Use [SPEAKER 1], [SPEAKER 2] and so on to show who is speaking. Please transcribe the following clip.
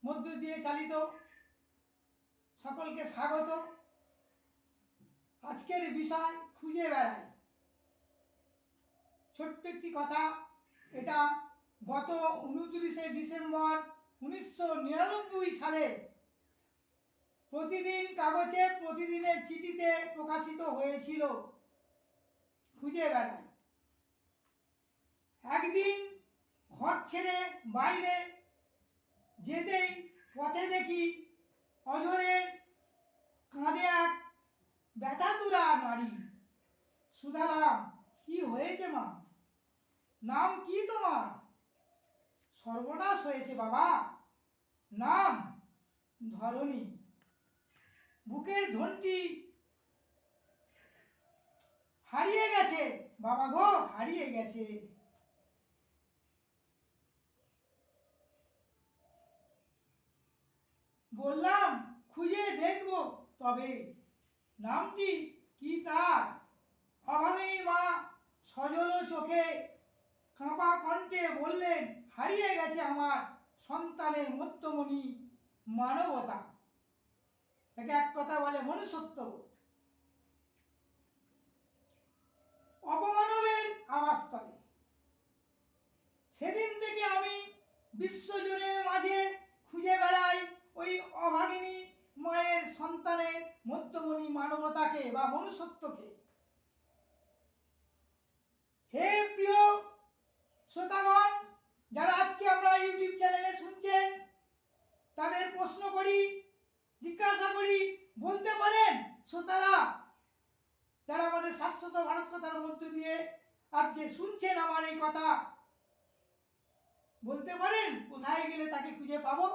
[SPEAKER 1] মধ্য দিয়ে চালিত। সকলকে স্বাগত। আজকের বিষয় খুঁজে বেড়াই। ছোট্ট একটি কথা, এটা গত 29শে ডিসেম্বর 1999 সালে প্রতিদিন কাগজে প্রতিদিনের চিঠিতে প্রকাশিত হয়েছিল। খুঁজে বেড়াই। একদিন ঘর ছেড়ে বাইরে যেতেই পথে দেখি অঝোরের কাঁধে এক ব্যথাতুরা নারী। শুধালাম, কি হয়েছে মা? নাম কি তোমার? সর্বনাশ হয়েছে বাবা। নাম ধরণী। বুকের ধনটি হারিয়ে গেছে বাবা গো, হারিয়ে গেছে। বললাম, খুঁজে দেখব তবে। নামটি কি তার? অভাগিনীর মা সজল চোখে কাঁপা কণ্ঠে বললেন, হারিয়ে গেছে আমার সন্তানের মধ্যমণি মানবতা। তাকে এক কথা বলে মনুষ্যত্ববোধ। অপমানবের আবাসস্থলে। সেদিন থেকে আমি বিশ্বজনের মাঝে খুঁজে বেড়াই ওই অভাগিনী মায়ের সন্তানের মধ্যমণি মানবতাকে বা মনুষ্যত্বকে। হে প্রিয় শ্রোতাগণ, যারা আজকে আমরা ইউটিউব চ্যানেলে শুনছেন, তাদের প্রশ্ন করি, জিজ্ঞাসা করি, বলতে পারেন শ্রোতারা যারা আমাদের শাশ্বত ভারত কথার মধ্য দিয়ে আজকে শুনছেন আমার এই কথা, বলতে পারেন কোথায় গেলে তাকে খুঁজে পাবো?